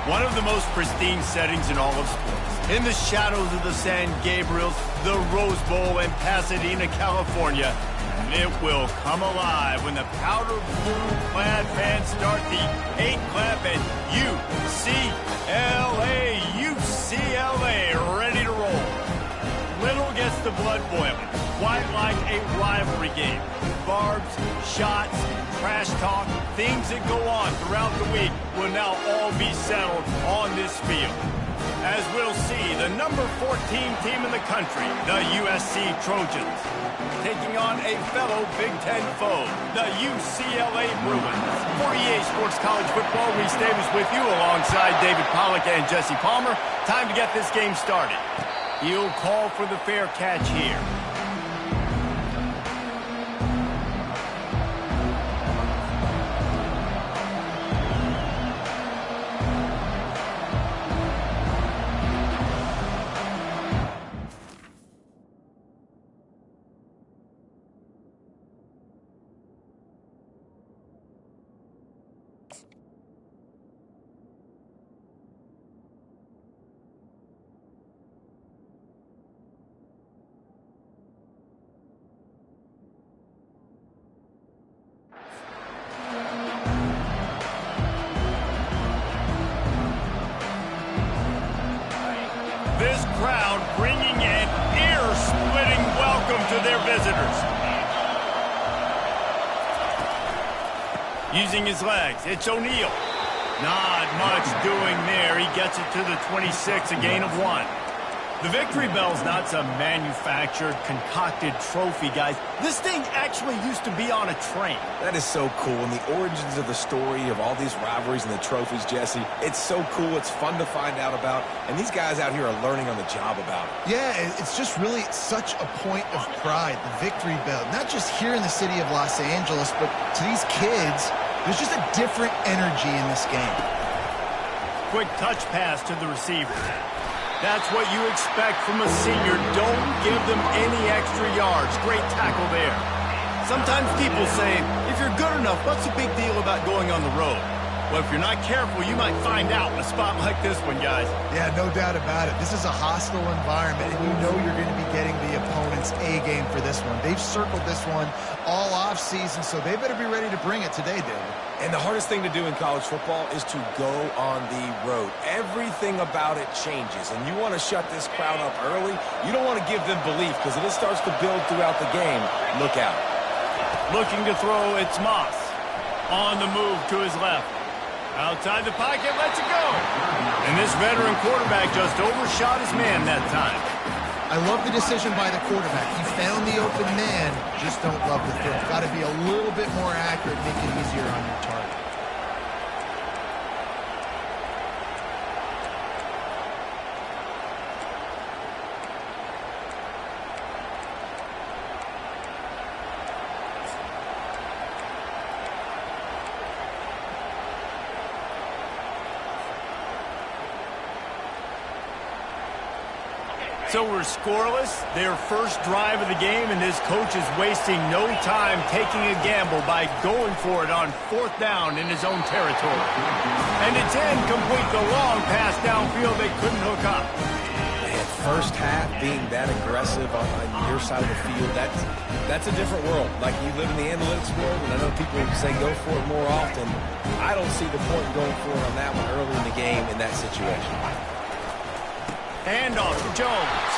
One of the most pristine settings in all of sports. In the shadows of the San Gabriels, the Rose Bowl in Pasadena, California, it will come alive when the powder blue-clad fans start the 8-clap and UCLA, ready to roll. Little gets the blood boiling, quite like a rivalry game. Barbs, shots, trash talk, things that go on throughout the week will now all be settled on this field. As we'll see, the number 14 team in the country, the USC Trojans, taking on a fellow Big Ten foe, the UCLA Bruins. For EA Sports College Football, Reese Davis with you alongside David Pollack and Jesse Palmer. Time to get this game started. He'll call for the fair catch here. This crowd bringing an ear-splitting welcome to their visitors. Using his legs, it's O'Neal. Not much doing there. He gets it to the 26, a gain of 1. The victory bell's not some manufactured, concocted trophy, guys. This thing actually used to be on a train. That is so cool, and the origins of the story of all these rivalries and the trophies, Jesse, it's so cool. It's fun to find out about, and these guys out here are learning on the job about it. Yeah, it's just really such a point of pride, the victory bell. Not just here in the city of Los Angeles, but to these kids, there's just a different energy in this game. Quick touch pass to the receiver. That's what you expect from a senior. Don't give them any extra yards. Great tackle there. Sometimes people say, if you're good enough, what's the big deal about going on the road? Well, if you're not careful, you might find out in a spot like this one, guys. Yeah, no doubt about it. This is a hostile environment, and you know you're going to be getting the opponent's A-game for this one. They've circled this one all off-season, so they better be ready to bring it today, David. And the hardest thing to do in college football is to go on the road. Everything about it changes, and you want to shut this crowd up early. You don't want to give them belief, because if it starts to build throughout the game, look out. Looking to throw, it's Moss. On the move to his left. Outside the pocket, lets it go. And this veteran quarterback just overshot his man that time. I love the decision by the quarterback. He found the open man, just don't love the throw. Got to be a little bit more accurate, make it easier on your target. So we're scoreless, their first drive of the game, and this coach is wasting no time taking a gamble by going for it on 4th down in his own territory. And it's incomplete, the long pass downfield they couldn't hook up. Man, first half being that aggressive on your side of the field, that's a different world. Like, you live in the analytics world, and I know people say go for it more often. I don't see the point in going for it on that one early in the game in that situation. Handoff to Jones.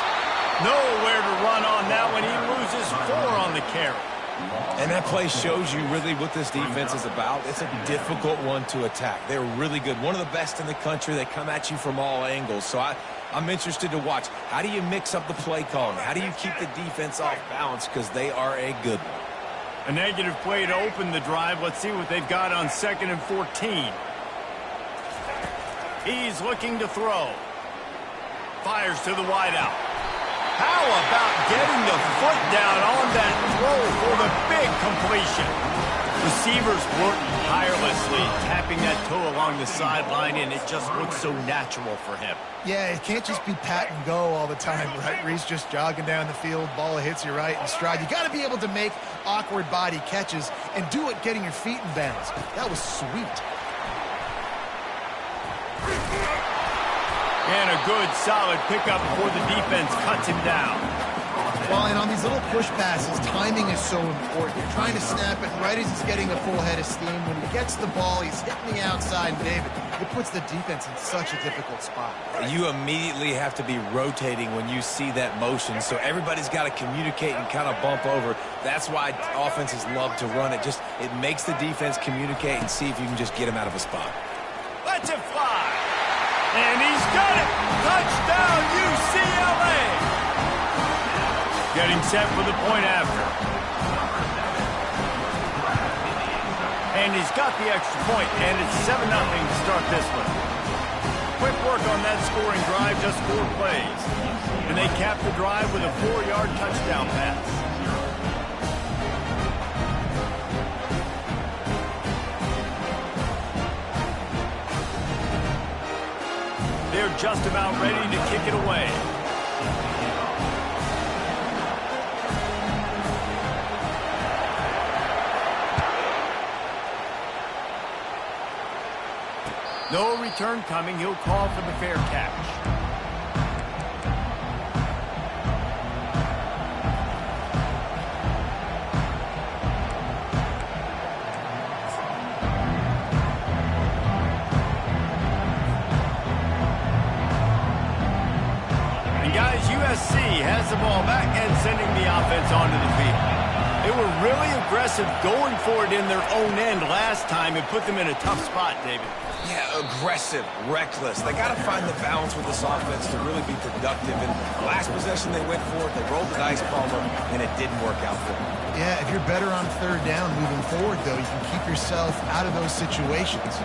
Nowhere to run on that one. He loses 4 on the carry. And that play shows you really what this defense is about. It's a difficult one to attack. They're really good. One of the best in the country. They come at you from all angles. So I'm interested to watch. How do you mix up the play calling? How do you keep the defense off balance? Because they are a good one. A negative play to open the drive. Let's see what they've got on 2nd and 14. He's looking to throw. Fires to the wideout. How about getting the foot down on that throw for the big completion? Receivers working tirelessly, tapping that toe along the sideline, and it just looks so natural for him. Yeah, it can't just be pat and go all the time, right? Reese just jogging down the field, ball hits you right in stride. You got to be able to make awkward body catches and do it getting your feet in bounds. That was sweet. And a good, solid pickup before the defense cuts him down. Well, and on these little push passes, timing is so important. You're trying to snap it right as he's getting a full head of steam. When he gets the ball, he's hitting the outside. And David, it puts the defense in such a difficult spot. You immediately have to be rotating when you see that motion, so everybody's got to communicate and kind of bump over. That's why offenses love to run it. It makes the defense communicate and see if you can just get him out of a spot. Lets it fly. And he's got it. Touchdown, UCLA. Getting set for the point after. And he's got the extra point, and it's 7-0 to start this one. Quick work on that scoring drive, just 4 plays. And they cap the drive with a 4-yard touchdown pass. They're just about ready to kick it away. No return coming. He'll call for the fair catch. And guys, USC has the ball back and sending the offense onto the field. They were really aggressive going for it in their own end last time. It put them in a tough spot, David. Yeah, aggressive, reckless. They got to find the balance with this offense to really be productive. And last possession they went for it, they rolled the dice, Palmer, and it didn't work out for them. Yeah, if you're better on 3rd down moving forward, though, you can keep yourself out of those situations.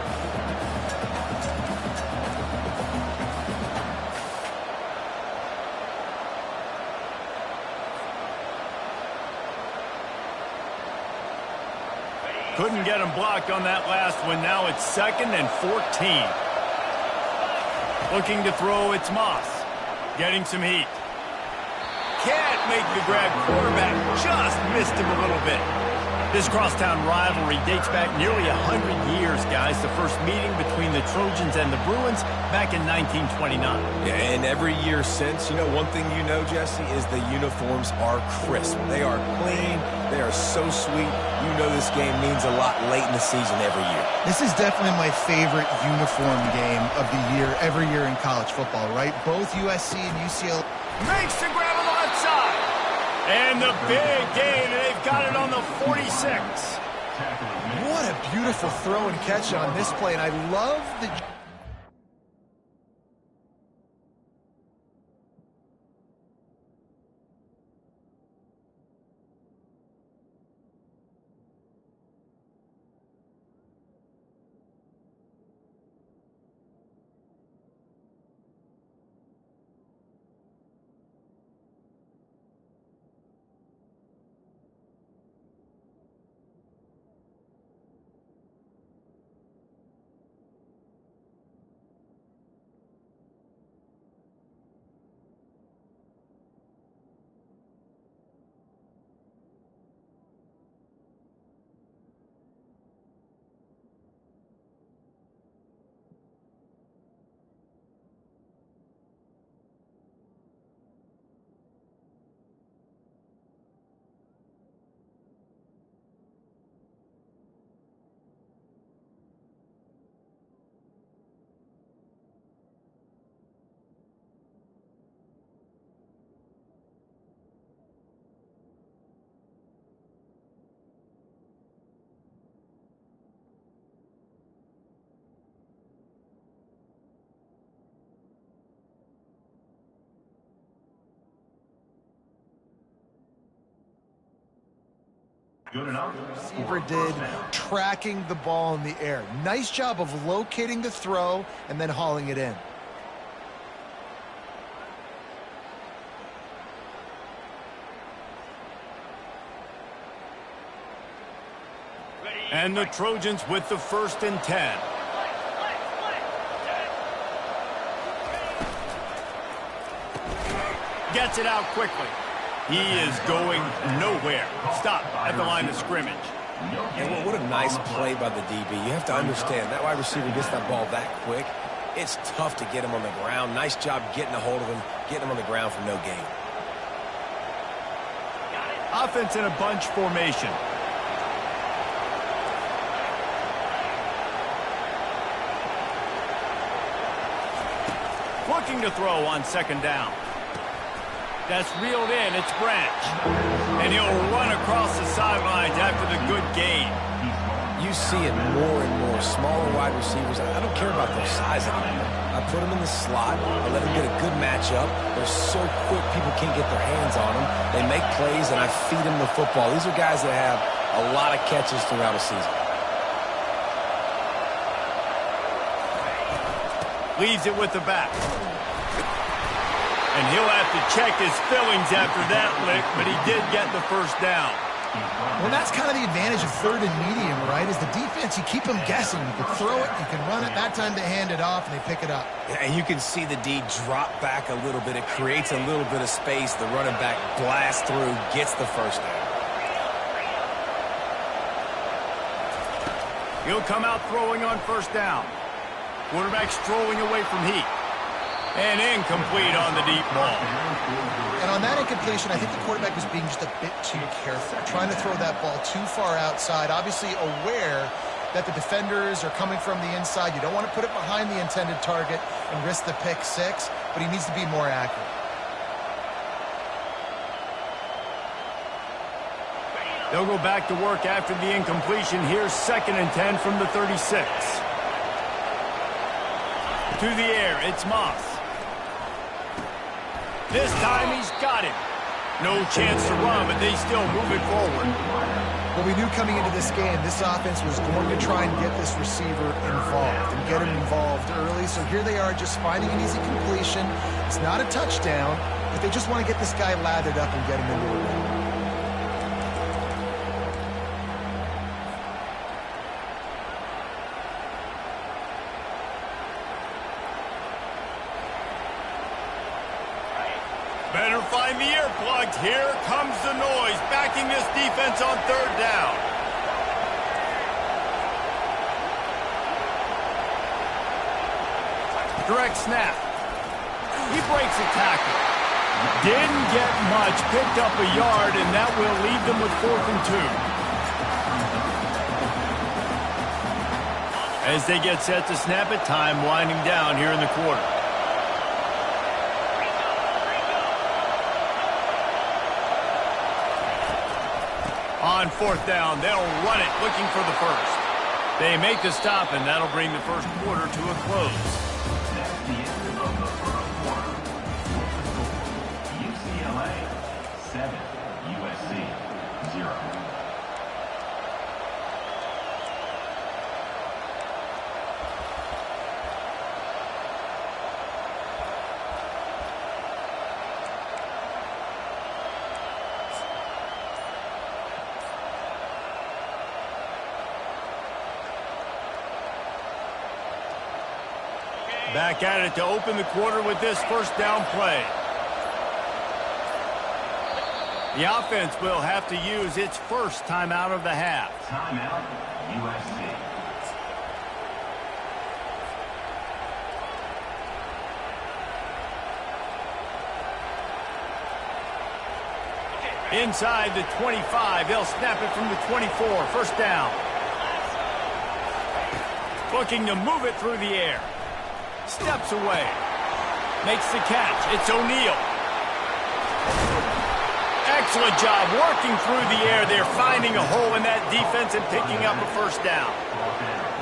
Couldn't get him blocked on that last one. Now it's 2nd and 14. Looking to throw, it's Moss. Getting some heat. Can't make the grab. Quarterback just missed him a little bit. This crosstown rivalry dates back nearly 100 years, guys. The first meeting between the Trojans and the Bruins back in 1929. Yeah, and every year since, you know, one thing you know, Jesse, is the uniforms are crisp. They are clean. They are so sweet. You know this game means a lot late in the season every year. This is definitely my favorite uniform game of the year, every year in college football, right? Both USC and UCLA. Makes the grab on the left side. And the big gain, and they've got it on the 46. What a beautiful throw and catch on this play, and I love the... Receiver did, tracking the ball in the air. Nice job of locating the throw and then hauling it in. And the Trojans with the 1st and 10. Gets it out quickly. He is going nowhere. Stop at the line of scrimmage. And what a nice play by the DB. You have to understand, that wide receiver gets that ball that quick. It's tough to get him on the ground. Nice job getting a hold of him, getting him on the ground for no gain. Offense in a bunch formation. Looking to throw on second down. That's reeled in. It's Branch. And he'll run across the sidelines after the good gain. You see it more and more. Smaller wide receivers. I don't care about their size anymore. I put them in the slot. I let them get a good matchup. They're so quick, people can't get their hands on them. They make plays, and I feed them the football. These are guys that have a lot of catches throughout a season. Leaves it with the back. And he'll have to check his fillings after that lick, but he did get the first down. Well, that's kind of the advantage of third and medium, right? Is the defense, you keep them guessing. You can throw it, you can run it. That time they hand it off, and they pick it up. And you can see the D drop back a little bit. It creates a little bit of space. The running back blasts through, gets the first down. He'll come out throwing on first down. Quarterback strolling away from Heat. And incomplete on the deep ball. And on that incompletion, I think the quarterback was being just a bit too careful, trying to throw that ball too far outside, obviously aware that the defenders are coming from the inside. You don't want to put it behind the intended target and risk the pick six, but he needs to be more accurate. They'll go back to work after the incompletion. Here's 2nd and 10 from the 36. To the air, it's Moss. This time he's got him. No chance to run, but they still move it forward. Well, we knew coming into this game, this offense was going to try and get this receiver involved and get him involved early. So here they are just finding an easy completion. It's not a touchdown, but they just want to get this guy lathered up and get him into a rhythm. Better find the earplugs. Here comes the noise, backing this defense on third down. Direct snap. He breaks a tackle. Didn't get much, picked up a yard, and that will leave them with 4th and 2. As they get set to snap it, time winding down here in the quarter. On 4th down, they'll run it, looking for the first. They make the stop, and that'll bring the first quarter to a close. That's the end of the first quarter. UCLA 7, USC 0. Back at it to open the quarter with this first down play. The offense will have to use its first timeout of the half. Timeout, USC. Inside the 25, they'll snap it from the 24. First down. Looking to move it through the air. Steps away. Makes the catch. It's O'Neal. Excellent job working through the air. They're finding a hole in that defense and picking up a first down.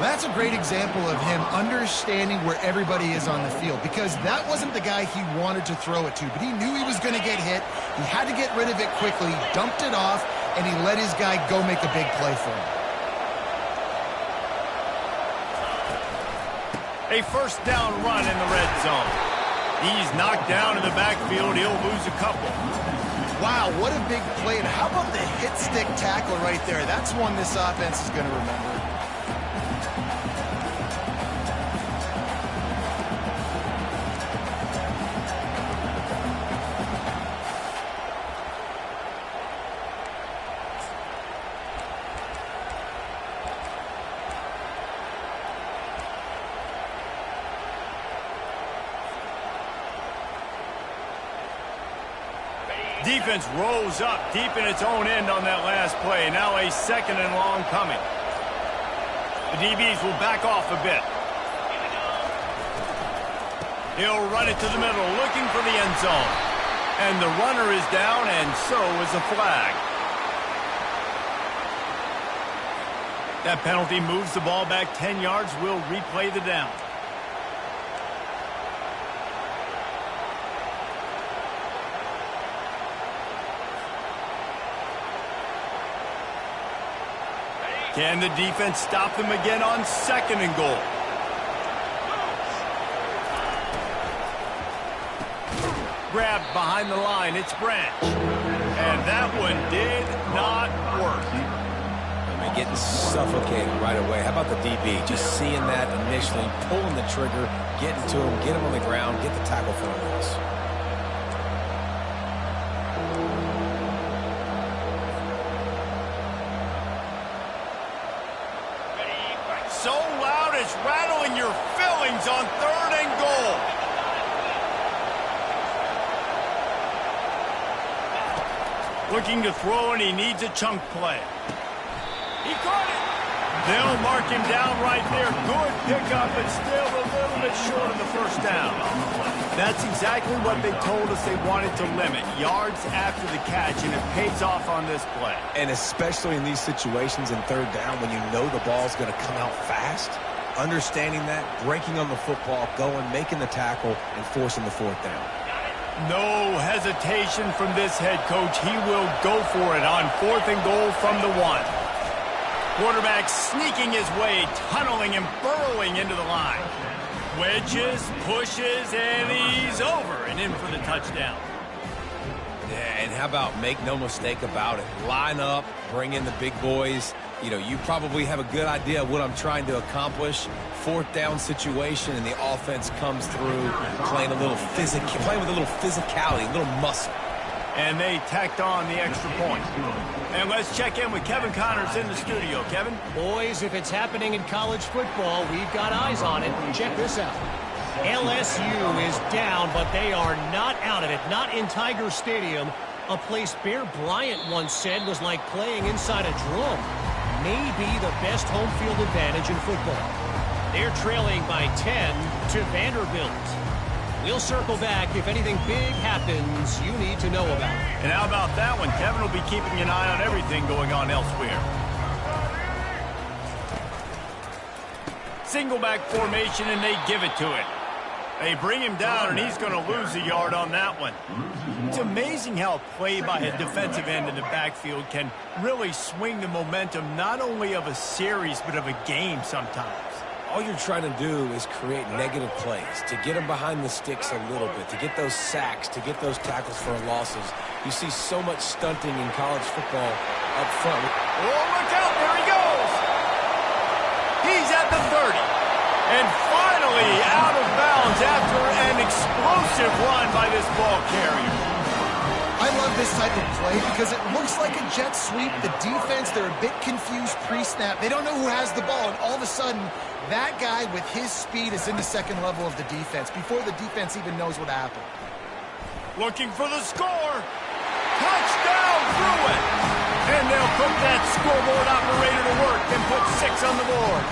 Well, that's a great example of him understanding where everybody is on the field, because that wasn't the guy he wanted to throw it to, but he knew he was going to get hit. He had to get rid of it quickly, dumped it off, and he let his guy go make a big play for him. A first down run in the red zone. He's knocked down in the backfield. He'll lose a couple. Wow, what a big play. And how about the hit stick tackle right there? That's one this offense is going to remember. Defense rolls up deep in its own end on that last play. Now a 2nd and long coming. The DBs will back off a bit. He'll run it to the middle, looking for the end zone. And the runner is down, and so is the flag. That penalty moves the ball back 10 yards. We'll replay the down. Can the defense stop them again on 2nd and goal? Grabbed behind the line, it's Branch. And that one did not work. I mean, getting suffocated right away. How about the DB? Just seeing that initially, pulling the trigger, getting to him, get him on the ground, get the tackle for a loss. So loud it's rattling your fillings on 3rd and goal. Looking to throw, and he needs a chunk play. He caught it. They'll mark him down right there. Good pickup, but still a little bit short of the 1st down. That's exactly what they told us they wanted to limit. Yards after the catch, and it pays off on this play. And especially in these situations in 3rd down when you know the ball's going to come out fast, understanding that, breaking on the football, going, making the tackle, and forcing the 4th down. No hesitation from this head coach. He will go for it on 4th and goal from the 1. Quarterback sneaking his way, tunneling and burrowing into the line. Wedges, pushes, and he's over and in for the touchdown. Yeah, and how about make no mistake about it? Line up, bring in the big boys. You know, you probably have a good idea of what I'm trying to accomplish. 4th down situation, and the offense comes through playing with a little physicality, a little muscle. And they tacked on the extra point. And let's check in with Kevin Connors in the studio. Kevin? Boys, if it's happening in college football, we've got eyes on it. Check this out. LSU is down, but they are not out of it. Not in Tiger Stadium, a place Bear Bryant once said was like playing inside a drum. Maybe the best home field advantage in football. They're trailing by 10 to Vanderbilt. We'll circle back if anything big happens you need to know about. And how about that one? Kevin will be keeping an eye on everything going on elsewhere. Single back formation, and they give it to it. They bring him down, and he's going to lose a yard on that one. It's amazing how a play by a defensive end in the backfield can really swing the momentum not only of a series but of a game sometimes. All you're trying to do is create negative plays, to get them behind the sticks a little bit, to get those sacks, to get those tackles for losses. You see so much stunting in college football up front. Oh, look out, there he goes! He's at the 30. And finally out of bounds after an explosive run by this ball carrier. I love this type of play because it looks like a jet sweep. The defense, they're a bit confused pre-snap. They don't know who has the ball, and all of a sudden, that guy with his speed is in the 2nd level of the defense before the defense even knows what happened. Looking for the score. Touchdown, through it. And they'll put that scoreboard operator to work and put 6 on the board.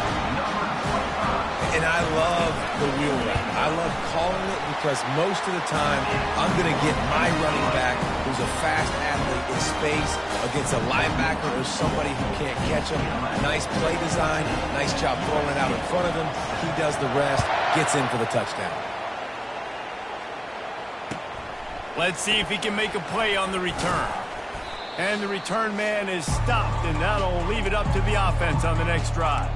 And I love the wheel route. I love calling it because most of the time I'm going to get my running back who's a fast athlete in space against a linebacker or somebody who can't catch him. Nice play design, nice job throwing it out in front of him. He does the rest, gets in for the touchdown. Let's see if he can make a play on the return. And the return man is stopped, and that'll leave it up to the offense on the next drive.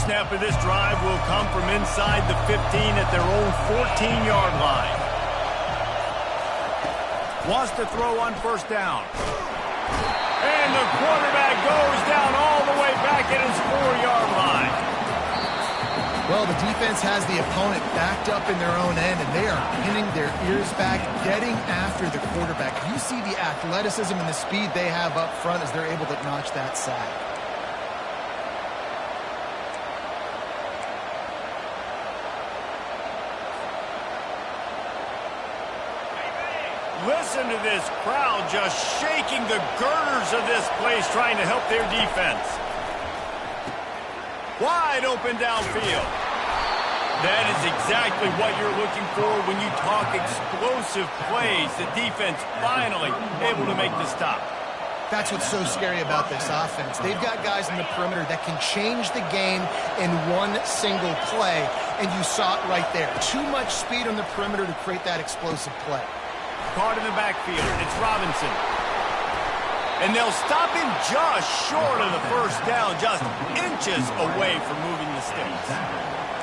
Snap of this drive will come from inside the 15 at their own 14-yard line. Wants to throw on 1st down. And the quarterback goes down all the way back at his 4-yard line. Well, well, the defense has the opponent backed up in their own end, and they are pinning their ears back, getting after the quarterback. You see the athleticism and the speed they have up front as they're able to notch that sack. Listen to this crowd just shaking the girders of this place, trying to help their defense. Wide open downfield. That is exactly what you're looking for when you talk explosive plays. The defense finally able to make the stop. That's what's so scary about this offense. They've got guys in the perimeter that can change the game in one single play, and you saw it right there. Too much speed on the perimeter to create that explosive play. Caught in the backfield. It's Robinson. And they'll stop him just short of the first down, just inches away from moving the sticks.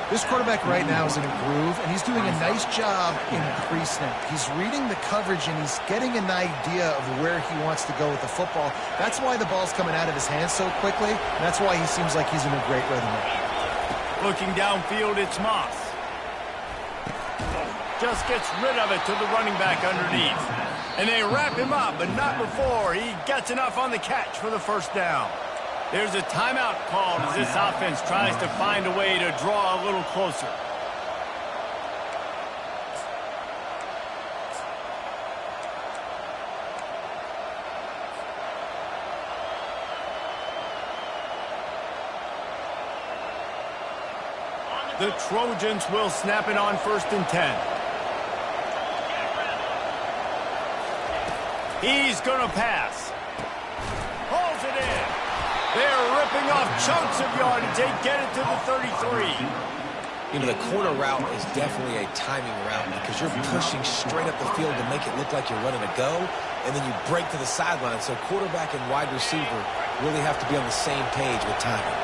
This quarterback right now is in a groove, and he's doing a nice job in pre-snap. He's reading the coverage, and he's getting an idea of where he wants to go with the football. That's why the ball's coming out of his hands so quickly, and that's why he seems like he's in a great rhythm. Looking downfield, it's Moss. Just gets rid of it to the running back underneath. And they wrap him up, but not before he gets enough on the catch for the first down. There's a timeout called as this offense tries to find a way to draw a little closer. The Trojans will snap it on 1st and 10. He's going to pass. Pulls it in. They're ripping off chunks of yardage. They get it to the 33. You know, the corner route is definitely a timing route because you're pushing straight up the field to make it look like you're running a go, and then you break to the sideline. So quarterback and wide receiver really have to be on the same page with timing.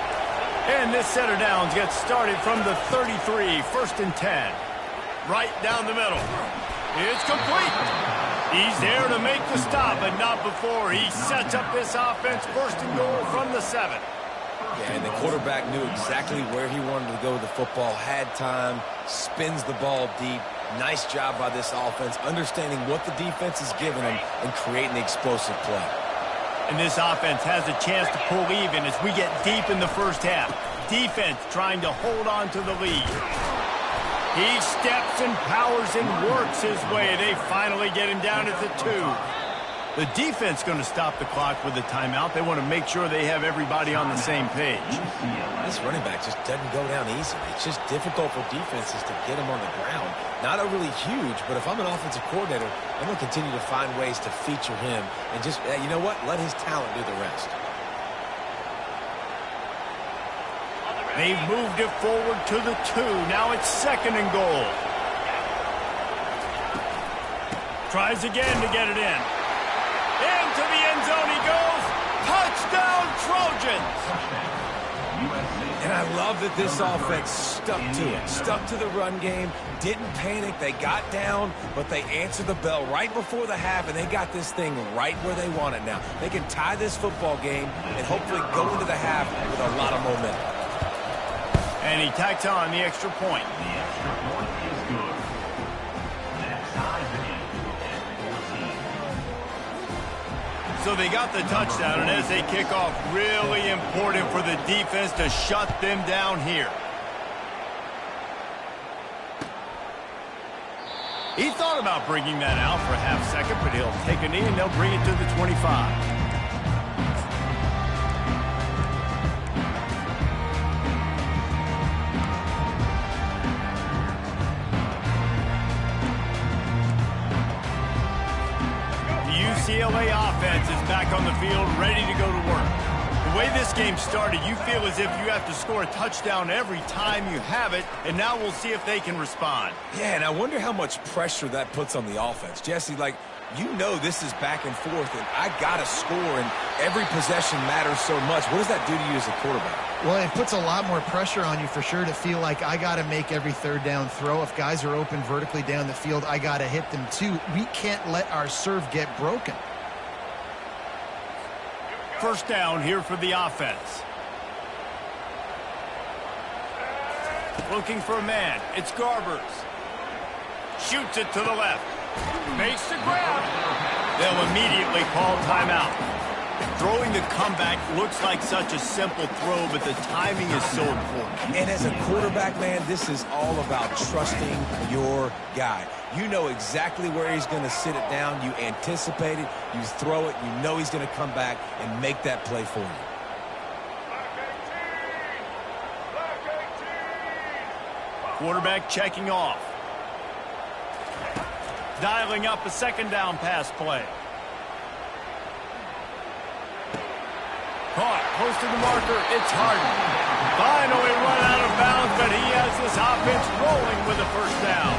And this set of downs gets started from the 33, 1st and 10. Right down the middle. It's complete. He's there to make the stop, but not before he sets up this offense 1st and goal from the 7. Yeah, and the quarterback knew exactly where he wanted to go with the football, had time, spins the ball deep. Nice job by this offense, understanding what the defense is giving them and creating the explosive play. And this offense has a chance to pull even as we get deep in the first half. Defense trying to hold on to the lead. He steps and powers and works his way. They finally get him down at the 2. The defense going to stop the clock with a timeout. They want to make sure they have everybody on the same page. This running back just doesn't go down easily. It's just difficult for defenses to get him on the ground. Not overly huge, but if I'm an offensive coordinator, I'm going to continue to find ways to feature him and just, you know what, let his talent do the rest. They've moved it forward to the 2. Now it's 2nd and goal. Tries again to get it in. Into the end zone he goes. Touchdown, Trojans! And I love that this offense stuck to it. Stuck to the run game. Didn't panic. They got down, but they answered the bell right before the half, and they got this thing right where they want it now. They can tie this football game and hopefully go into the half with a lot of momentum. And he tacks on the extra point. The extra point is good. That ties the game at 14. So they got the touchdown, and as they kick off, really important for the defense to shut them down here. He thought about bringing that out for a half second, but he'll take a knee and they'll bring it to the 25. UCLA offense is back on the field, ready to go to work. The way this game started, you feel as if you have to score a touchdown every time you have it, and now we'll see if they can respond. Yeah, and I wonder how much pressure that puts on the offense. Jesse, like, you know this is back and forth, and I got to score, and every possession matters so much. What does that do to you as a quarterback? Well, it puts a lot more pressure on you for sure to feel like I got to make every 3rd down throw. If guys are open vertically down the field, I got to hit them too. We can't let our serve get broken. First down here for the offense. Looking for a man. It's Garbers. Shoots it to the left. Makes the grab. They'll immediately call timeout. Throwing the comeback looks like such a simple throw, but the timing is so important. And as a quarterback, man, this is all about trusting your guy. You know exactly where he's going to sit it down. You anticipate it. You throw it. You know he's going to come back and make that play for you. Quarterback checking off. Dialing up a second down pass play. Caught, close to the marker, it's Harden. Finally run out of bounds, but he has this offense rolling with a first down.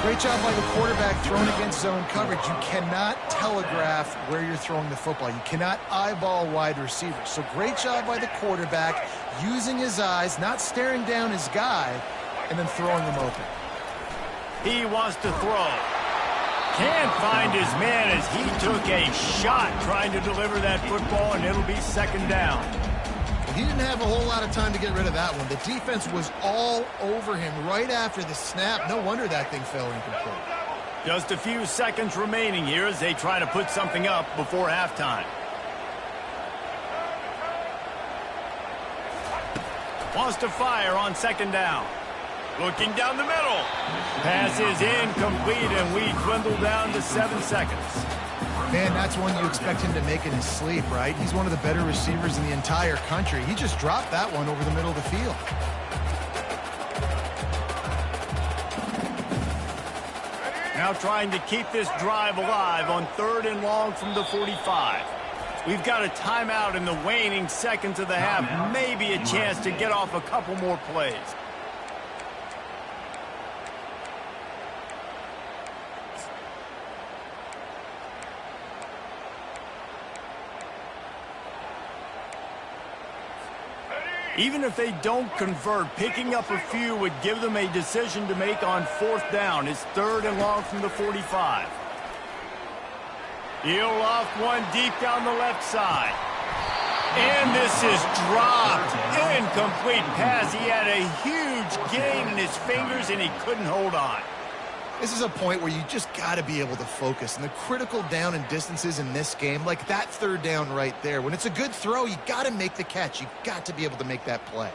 Great job by the quarterback throwing against zone coverage. You cannot telegraph where you're throwing the football. You cannot eyeball wide receivers. So great job by the quarterback using his eyes, not staring down his guy, and then throwing him open. He wants to throw. Can't find his man as he took a shot trying to deliver that football, and it'll be second down. He didn't have a whole lot of time to get rid of that one. The defense was all over him right after the snap. No wonder that thing fell incomplete. Just a few seconds remaining here as they try to put something up before halftime. Wants to fire on second down. Looking down the middle. Pass is incomplete, and we dwindle down to 7 seconds. Man, that's one you expect him to make in his sleep, right? He's one of the better receivers in the entire country. He just dropped that one over the middle of the field. Now trying to keep this drive alive on 3rd and long from the 45. We've got a timeout in the waning seconds of the half. Maybe a chance to get off a couple more plays. Even if they don't convert, picking up a few would give them a decision to make on 4th down. It's 3rd and long from the 45. He'll loft one deep down the left side. And this is dropped. Incomplete pass. He had a huge gain in his fingers, and he couldn't hold on. This is a point where you just got to be able to focus. And the critical down and distances in this game, like that 3rd down right there, when it's a good throw, you got to make the catch. You got to be able to make that play.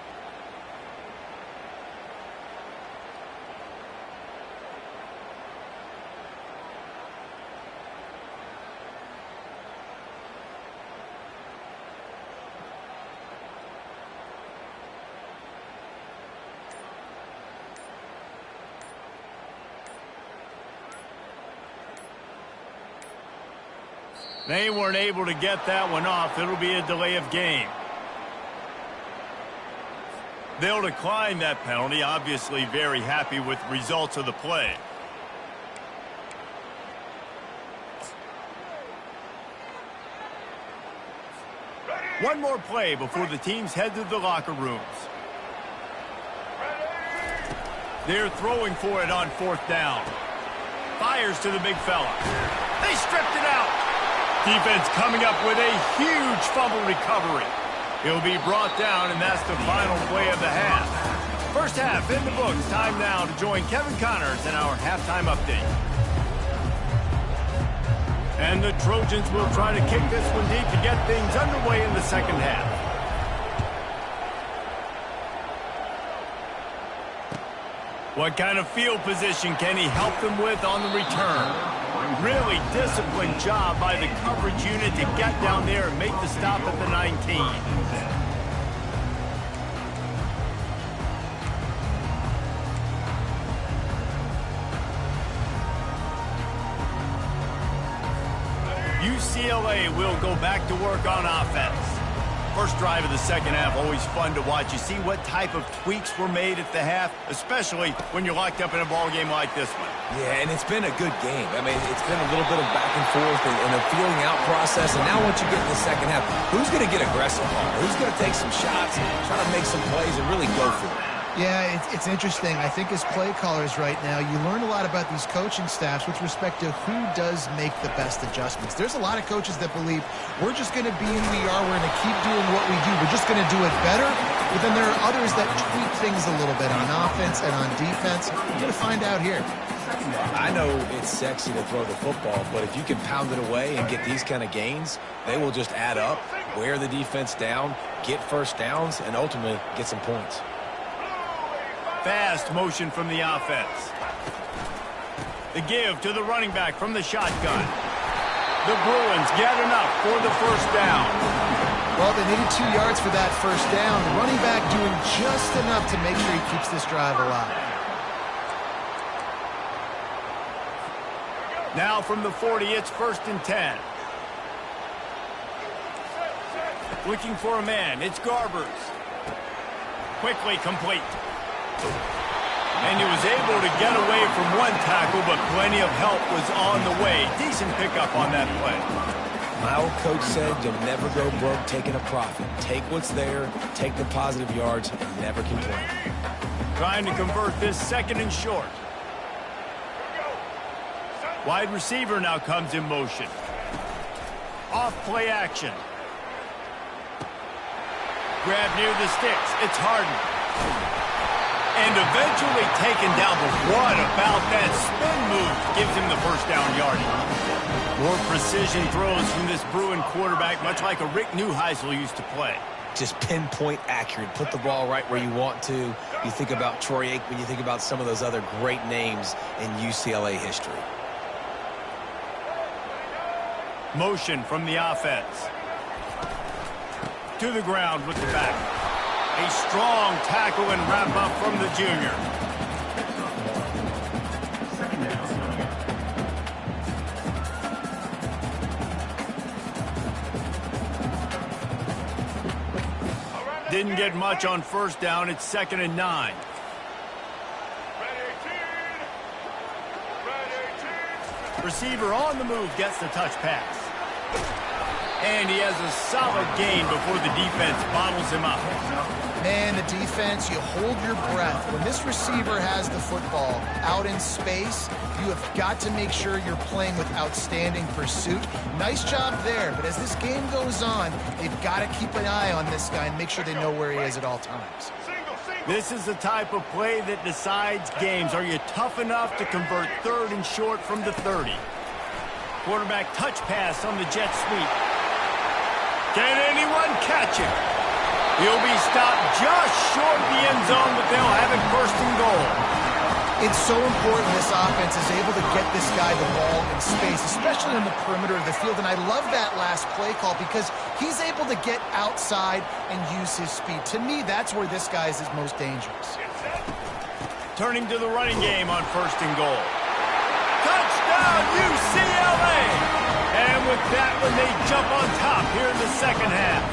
They weren't able to get that one off. It'll be a delay of game. They'll decline that penalty, obviously very happy with the results of the play. One more play before the teams head to the locker rooms. They're throwing for it on 4th down. Fires to the big fella. They stripped it out. Defense coming up with a huge fumble recovery. He'll be brought down, and that's the final play of the half. First half in the books. Time now to join Kevin Connors in our halftime update. And the Trojans will try to kick this one deep to get things underway in the second half. What kind of field position can he help them with on the return? Really disciplined job by the coverage unit to get down there and make the stop at the 19. UCLA will go back to work on offense. First drive of the second half, always fun to watch. You see what type of tweaks were made at the half, especially when you're locked up in a ball game like this one. Yeah, and it's been a good game. I mean, it's been a little bit of back and forth and a feeling out process. And now once you get in the second half, who's going to get aggressive on it? Who's going to take some shots, try to make some plays, and really go for it? Yeah, it's interesting. I think as play callers right now, you learn a lot about these coaching staffs with respect to who does make the best adjustments. There's a lot of coaches that believe we're just going to be who we are. We're going to keep doing what we do. We're just going to do it better. but then there are others that tweak things a little bit on offense and on defense. You're going to find out here. I know it's sexy to throw the football, but if you can pound it away and get these kind of gains, they will just add up, wear the defense down, get first downs, and ultimately get some points. Fast motion from the offense. The give to the running back from the shotgun. The Bruins get enough for the first down. Well, they needed 2 yards for that first down. The running back doing just enough to make sure he keeps this drive alive. Now from the 40, it's 1st and 10. Looking for a man, it's Garbers. Quickly complete. And he was able to get away from one tackle, but plenty of help was on the way. Decent pickup on that play. My old coach said you'll never go broke taking a profit. Take what's there, take the positive yards, and never complain. Trying to convert this 2nd and short. Wide receiver now comes in motion. Off play action. Grab near the sticks. It's Harden. And eventually taken down, but what about that spin move? Gives him the first down yardage. More precision throws from this Bruin quarterback, much like a Rick Neuheisel used to play. Just pinpoint accurate. Put the ball right where you want to. You think about Troy Aikman, you think about some of those other great names in UCLA history. Motion from the offense. To the ground with the back. A strong tackle and wrap up from the junior. Didn't get much on first down. It's 2nd and 9. Receiver on the move gets the touch pass. And he has a solid gain before the defense bottles him up. Man, the defense, you hold your breath. When this receiver has the football out in space, you have got to make sure you're playing with outstanding pursuit. Nice job there, but as this game goes on, they've got to keep an eye on this guy and make sure they know where he is at all times. This is the type of play that decides games. Are you tough enough to convert 3rd and short from the 30? Quarterback touch pass on the jet sweep. Can anyone catch him? He'll be stopped just short of the end zone, but they'll have it 1st and goal. It's so important this offense is able to get this guy the ball in space, especially on the perimeter of the field. And I love that last play call because he's able to get outside and use his speed. To me, that's where this guy is his most dangerous. Turning to the running game on 1st and goal. Touchdown, UCLA! And with that one, they jump on top here in the 2nd half.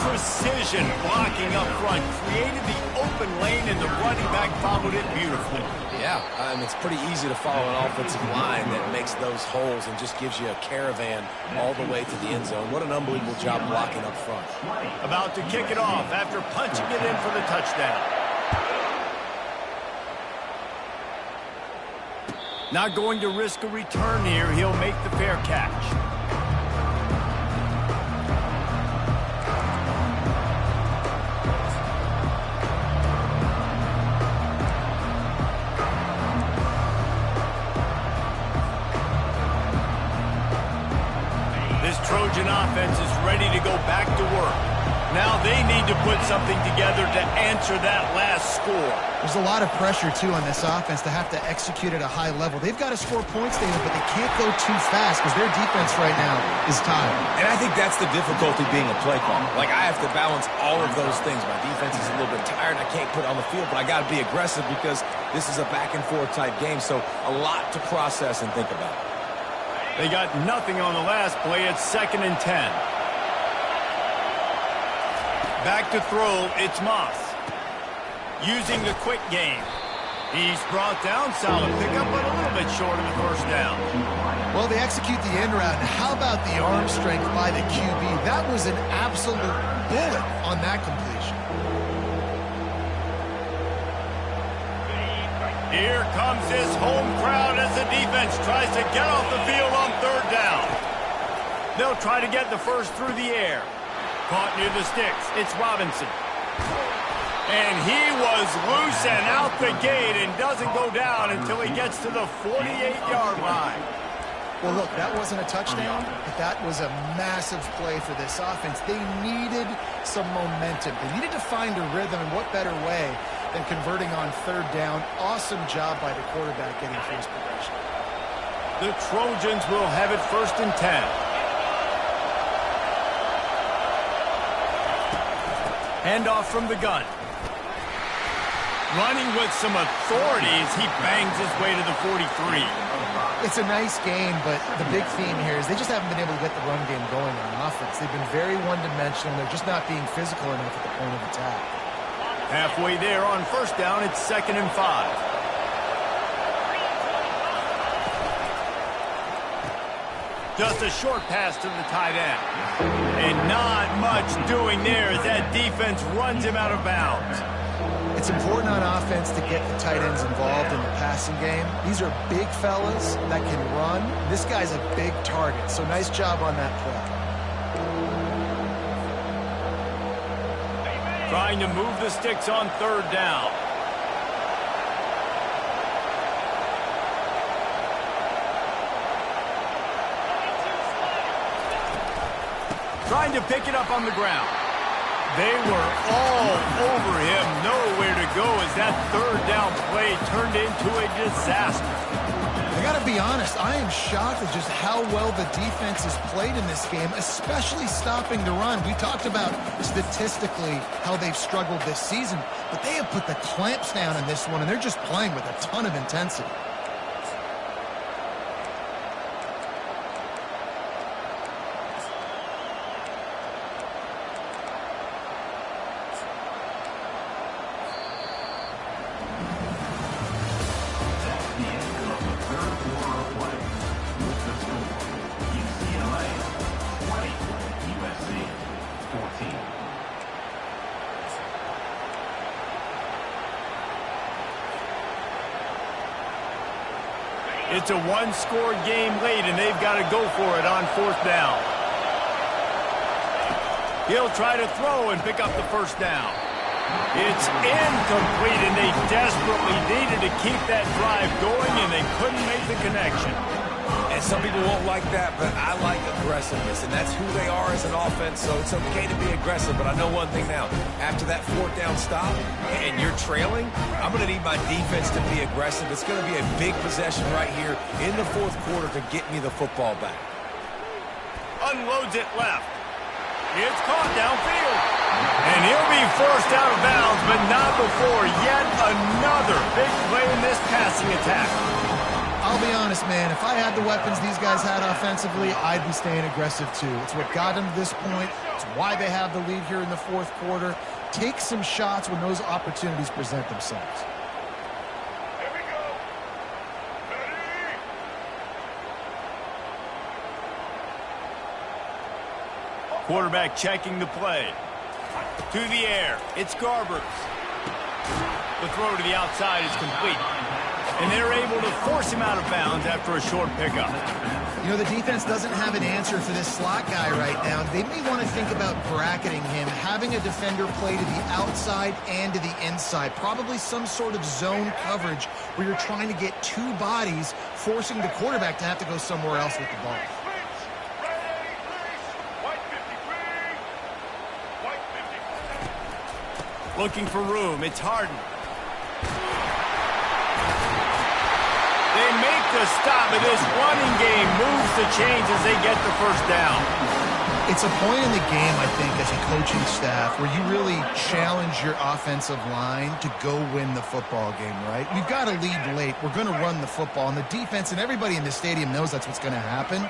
Precision blocking up front created the open lane, and the running back followed it beautifully. Yeah, it's pretty easy to follow an offensive line that makes those holes and just gives you a caravan all the way to the end zone. What an unbelievable job blocking up front. About to kick it off after punching it in for the touchdown. Not going to risk a return here. He'll make the fair catch. This Trojan offense is ready to go back to work. Now they need to put something together to answer that last score. There's a lot of pressure, too, on this offense to have to execute at a high level. They've got to score points, David, but they can't go too fast because their defense right now is tired. And I think that's the difficulty being a play caller. Like, I have to balance all of those things. My defense is a little bit tired. I can't put it on the field, but I got to be aggressive because this is a back-and-forth type game, so a lot to process and think about. They got nothing on the last play. It's 2nd and 10. Back to throw, it's Moss. Using the quick game. He's brought down, solid pickup, but a little bit short of the first down. Well, they execute the end route. How about the arm strength by the QB? That was an absolute bullet on that completion. Here comes his home crowd as the defense tries to get off the field on 3rd down. They'll try to get the first through the air. Caught near the sticks. It's Robinson. And he was loose and out the gate and doesn't go down until he gets to the 48-yard line. Well, look, that wasn't a touchdown, but that was a massive play for this offense. They needed some momentum. They needed to find a rhythm, and what better way than converting on third down. Awesome job by the quarterback getting through his progression. The Trojans will have it 1st and 10. Handoff from the gun. Running with some authority as he bangs his way to the 43. It's a nice game, but the big theme here is they just haven't been able to get the run game going on offense. They've been very one-dimensional. They're just not being physical enough at the point of attack. Halfway there on 1st down, it's 2nd and 5. Just a short pass to the tight end. And not much doing there as that defense runs him out of bounds. It's important on offense to get the tight ends involved in the passing game. These are big fellas that can run. This guy's a big target, so nice job on that play. Trying to move the sticks on 3rd down. Trying to pick it up on the ground. They were all over him, nowhere to go as that 3rd down play turned into a disaster. I got to be honest, I am shocked at just how well the defense has played in this game, especially stopping the run. We talked about statistically how they've struggled this season, but they have put the clamps down in this one, and they're just playing with a ton of intensity. It's a one-score game late, and they've got to go for it on 4th down. He'll try to throw and pick up the 1st down. It's incomplete, and they desperately needed to keep that drive going, and they couldn't make the connection. And some people won't like that, but I like aggressiveness, and that's who they are as an offense, so it's okay to be aggressive. But I know one thing now. After that 4th down stop and you're trailing, I'm going to need my defense to be aggressive. It's going to be a big possession right here in the 4th quarter to get me the football back. Unloads it left. It's caught downfield. And he'll be forced out of bounds, but not before yet another big play in this passing attack. I'll be honest, man, if I had the weapons these guys had offensively, I'd be staying aggressive too. It's what got them to this point. It's why they have the lead here in the 4th quarter. Take some shots when those opportunities present themselves. Here we go. Ready? Quarterback checking the play. To the air. It's Garbers. The throw to the outside is complete. And they're able to force him out of bounds after a short pickup. You know, the defense doesn't have an answer for this slot guy right now. They may want to think about bracketing him, having a defender play to the outside and to the inside. Probably some sort of zone coverage where you're trying to get 2 bodies, forcing the quarterback to have to go somewhere else with the ball. Looking for room. It's Harden. They make the stop, but this running game moves the chains as they get the 1st down. It's a point in the game, I think, as a coaching staff, where you really challenge your offensive line to go win the football game, right? We've got to lead late. We're going to run the football, and the defense and everybody in the stadium knows that's what's going to happen.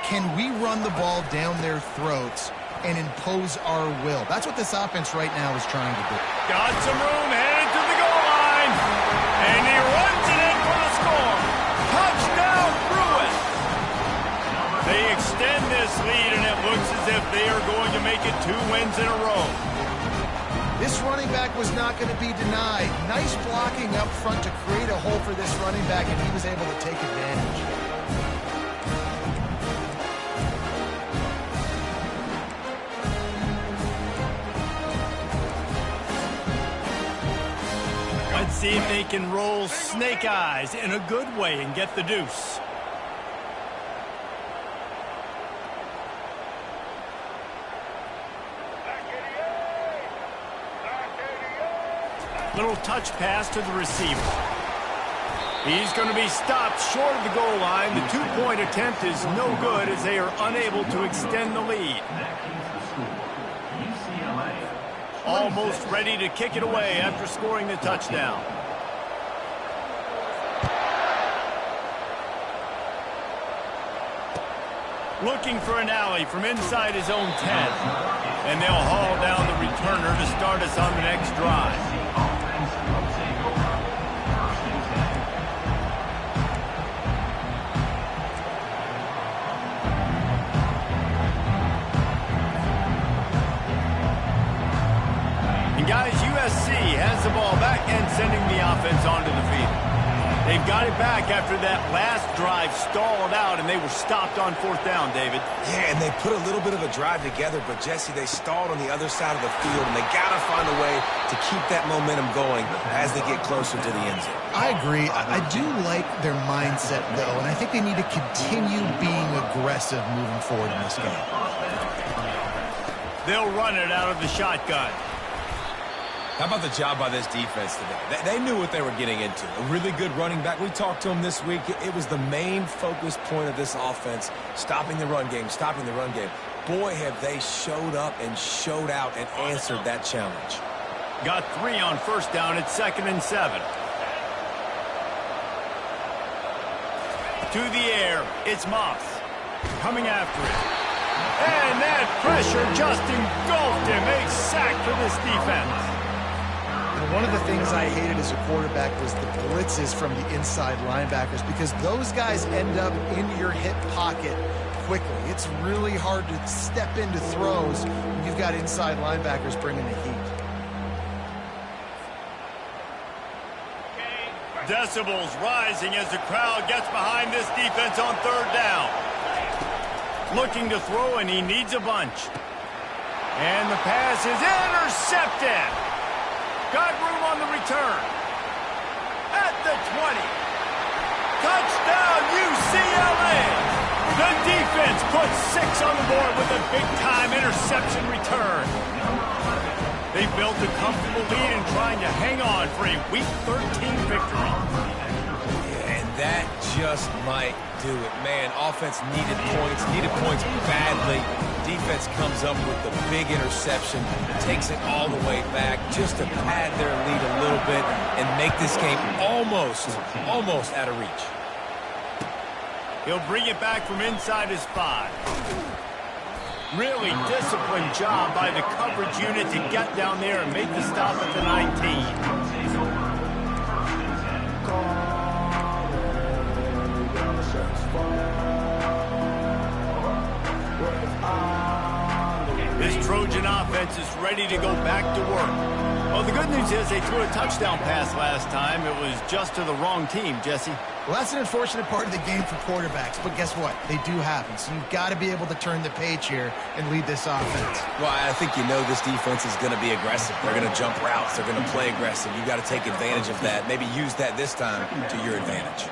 Can we run the ball down their throats and impose our will? That's what this offense right now is trying to do. Got some room, headed to the goal line. And he runs it in for the score. Touchdown, Bruins. They extend this lead, and it looks as if they are going to make it 2 wins in a row. This running back was not going to be denied. Nice blocking up front to create a hole for this running back, and he was able to take advantage. see if they can roll snake eyes in a good way and get the deuce. Little touch pass to the receiver. He's going to be stopped short of the goal line. The two-point attempt is no good as they are unable to extend the lead. Almost ready to kick it away after scoring the touchdown. Looking for an alley from inside his own 10. And they'll haul down the returner to start us on the next drive. Guys, USC has the ball back and sending the offense onto the field. They've got it back after that last drive stalled out, and they were stopped on fourth down, David. Yeah, and they put a little bit of a drive together, but, Jesse, they stalled on the other side of the field, and they got to find a way to keep that momentum going as they get closer to the end zone. I agree. I do like their mindset, though, and I think they need to continue being aggressive moving forward in this game. They'll run it out of the shotgun. How about the job by this defense today? They knew what they were getting into. A really good running back. We talked to him this week. It was the main focus point of this offense, stopping the run game, stopping the run game. Boy, have they showed up and showed out and answered that challenge. Got 3 on first down at 2nd and 7. To the air, it's Moss coming after it. And that pressure just engulfed him. A sack for this defense. One of the things I hated as a quarterback was the blitzes from the inside linebackers, because those guys end up in your hip pocket quickly. It's really hard to step into throws when you've got inside linebackers bringing the heat. Decibels rising as the crowd gets behind this defense on third down. Looking to throw, and he needs a bunch. And the pass is intercepted. Got room on the return. At the 20. Touchdown, UCLA. The defense puts 6 on the board with a big-time interception return. They built a comfortable lead and trying to hang on for a Week 13 victory. Yeah, and that just might do it. Man, offense needed points badly. Defense comes up with the big interception, takes it all the way back just to pad their lead a little bit and make this game almost out of reach. He'll bring it back from inside his 5. Really disciplined job by the coverage unit to get down there and make the stop at the 19. This Trojan offense is ready to go back to work. Well, the good news is they threw a touchdown pass last time. It was just to the wrong team, Jesse. Well, that's an unfortunate part of the game for quarterbacks, but guess what? They do happen. So you've got to be able to turn the page here and lead this offense. Well, I think you know this defense is going to be aggressive. They're going to jump routes. They're going to play aggressive. You've got to take advantage of that. Maybe use that this time to your advantage.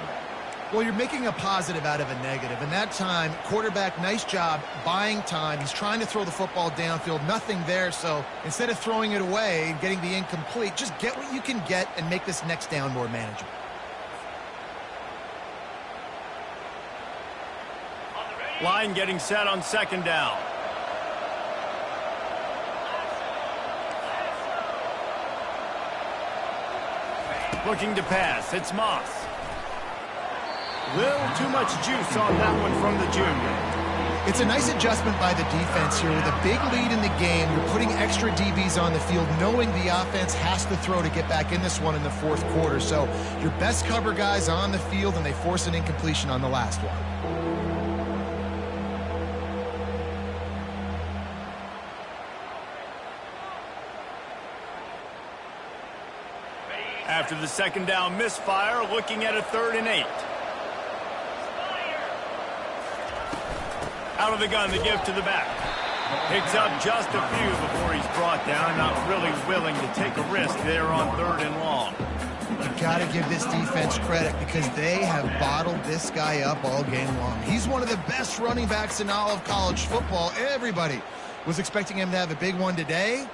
Well, you're making a positive out of a negative. And that time, quarterback, nice job buying time. He's trying to throw the football downfield. Nothing there. So instead of throwing it away and getting the incomplete, just get what you can get and make this next down more manageable. Line getting set on 2nd down. Looking to pass. It's Moss. Little too much juice on that one from the junior. It's a nice adjustment by the defense here. With a big lead in the game, you're putting extra DBs on the field, knowing the offense has to throw to get back in this one in the 4th quarter. So your best cover guys on the field, and they force an incompletion on the last one. After the 2nd down misfire, looking at a 3rd and 8. Out of the gun, the give to the back. Picks up just a few before he's brought down. Not really willing to take a risk there on 3rd and long. You got to give this defense credit because they have bottled this guy up all game long. He's one of the best running backs in all of college football. Everybody was expecting him to have a big one today.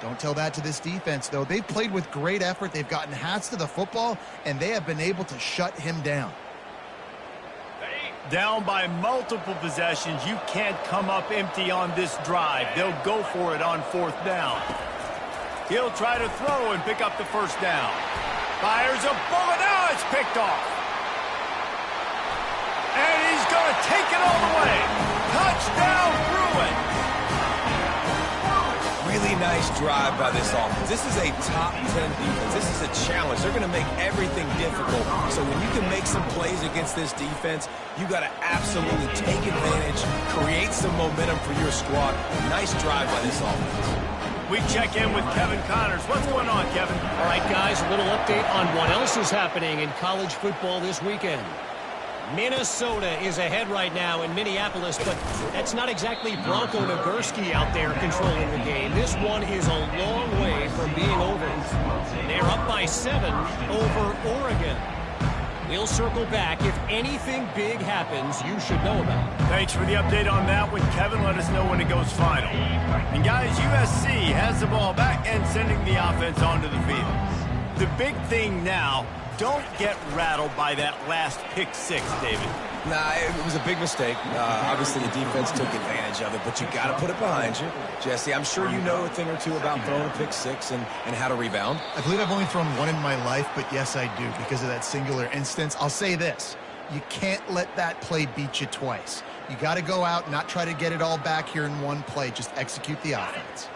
Don't tell that to this defense, though. They've played with great effort. They've gotten hats to the football, and they have been able to shut him down. Down by multiple possessions, you can't come up empty on this drive. They'll go for it on 4th down. He'll try to throw and pick up the 1st down. Fires a bullet. Now it's picked off. And he's going to take it all the way. Touchdown, Bruin. Really nice drive by this offense. This is a top 10 defense. This is a challenge. They're going to make everything difficult. So when you can make some plays against this defense, you got to absolutely take advantage, create some momentum for your squad. Nice drive by this offense. We check in with Kevin Connors. What's going on, Kevin? All right, guys, a little update on what else is happening in college football this weekend. Minnesota is ahead right now in Minneapolis, but that's not exactly Bronco Nagurski out there controlling the game. This one is a long way from being over. They're up by 7 over Oregon. We'll circle back. If anything big happens, you should know about it. Thanks for the update on that one, Kevin. Let us know when it goes final. And, guys, USC has the ball back and sending the offense onto the field. The big thing now, don't get rattled by that last pick 6, David. Nah, it was a big mistake. Obviously, the defense took advantage of it, but you got to put it behind you. Jesse, I'm sure you know a thing or two about throwing a pick 6 and how to rebound. I believe I've only thrown one in my life, but yes, I do because of that singular instance. I'll say this. You can't let that play beat you twice. You got to go out and not try to get it all back here in one play. Just execute the offense.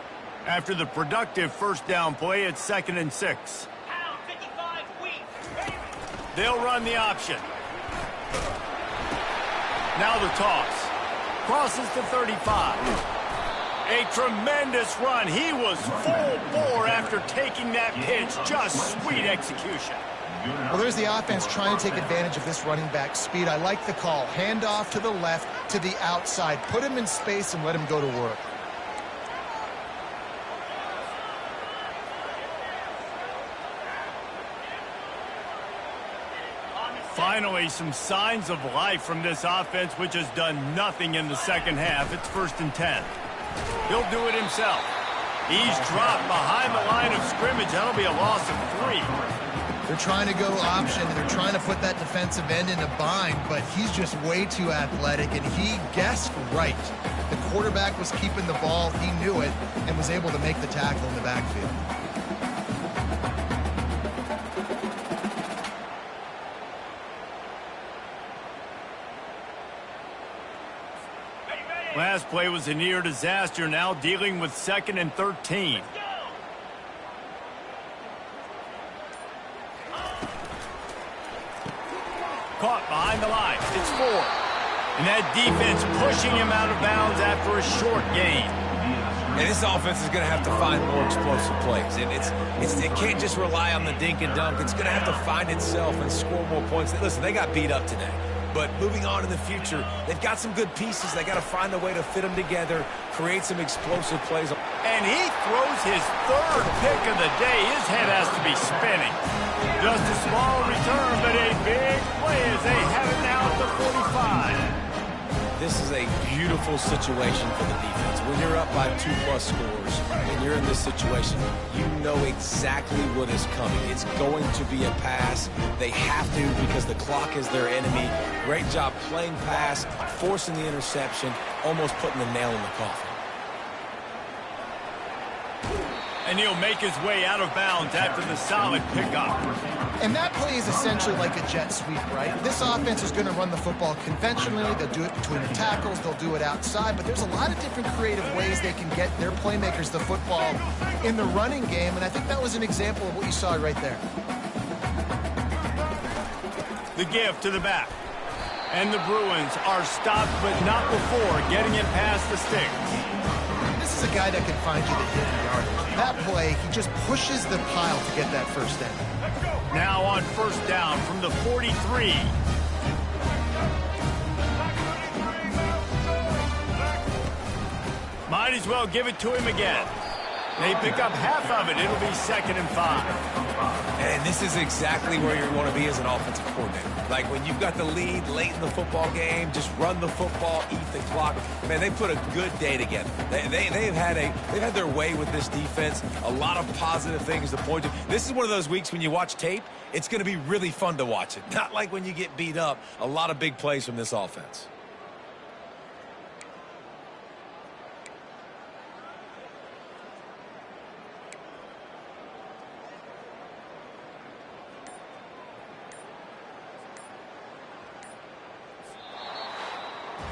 After the productive 1st down play, it's 2nd and 6. They'll run the option. Now the toss. Crosses to 35. A tremendous run. He was full bore after taking that pitch. Just sweet execution. Well, there's the offense trying to take advantage of this running back speed. I like the call. Hand off to the left, to the outside. Put him in space and let him go to work. Finally, some signs of life from this offense, which has done nothing in the 2nd half. It's 1st and 10. He'll do it himself. He's dropped behind the line of scrimmage. That'll be a loss of 3. They're trying to go option, and they're trying to put that defensive end in a bind, but he's just way too athletic, and he guessed right. The quarterback was keeping the ball. He knew it and was able to make the tackle in the backfield. Last play was a near disaster, now dealing with 2nd and 13. Caught behind the line. It's 4. And that defense pushing him out of bounds after a short gain. And this offense is going to have to find more explosive plays. And it can't just rely on the dink and dunk. It's going to have to find itself and score more points. Listen, they got beat up today. But moving on in the future, they've got some good pieces. They got to find a way to fit them together, create some explosive plays. And he throws his 3rd pick of the day. His head has to be spinning. Just a small return, but a big play as they have it now at the 45. This is a beautiful situation for the defense. When you're up by 2+ scores and you're in this situation, you know exactly what is coming. It's going to be a pass. They have to because the clock is their enemy. Great job playing pass, forcing the interception, almost putting the nail in the coffin. And he'll make his way out of bounds after the solid pickup. And that play is essentially like a jet sweep, right? This offense is going to run the football conventionally. They'll do it between the tackles. They'll do it outside. But there's a lot of different creative ways they can get their playmakers the football in the running game. And I think that was an example of what you saw right there. The give to the back. And the Bruins are stopped, but not before getting it past the sticks. This is a guy that can find you the hidden yardage. That play, he just pushes the pile to get that 1st down. Now on 1st down from the 43. Might as well give it to him again. They pick up half of it. It'll be 2nd and 5. And this is exactly where you want to be as an offensive coordinator. Like when you've got the lead late in the football game, just run the football, eat the clock. Man, they put a good day together. They've had their way with this defense. A lot of positive things to point to. This is one of those weeks when you watch tape, it's going to be really fun to watch it. Not like when you get beat up. A lot of big plays from this offense.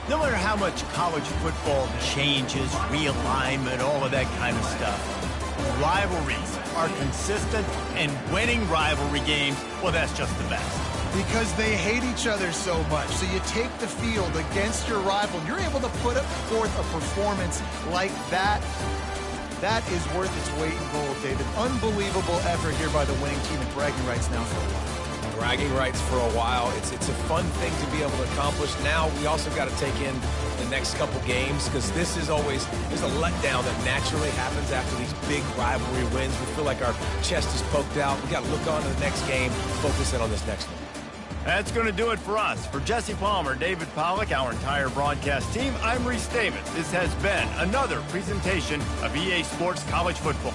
No matter how much college football changes, realignment, all of that kind of stuff, rivalries are consistent, and winning rivalry games, well, that's just the best. Because they hate each other so much. So you take the field against your rival, you're able to put forth a performance like that. That is worth its weight in gold, David. Unbelievable effort here by the winning team, and bragging rights now for a while. Bragging rights for a while. It's a fun thing to be able to accomplish. Now we also got to take in the next couple games, because there's a letdown that naturally happens after these big rivalry wins. We feel like our chest is poked out. We got to look on to the next game, focus in on this next one. That's going to do it for us. For Jesse Palmer, David Pollack, our entire broadcast team, I'm Reese Davis. This has been another presentation of EA Sports College Football.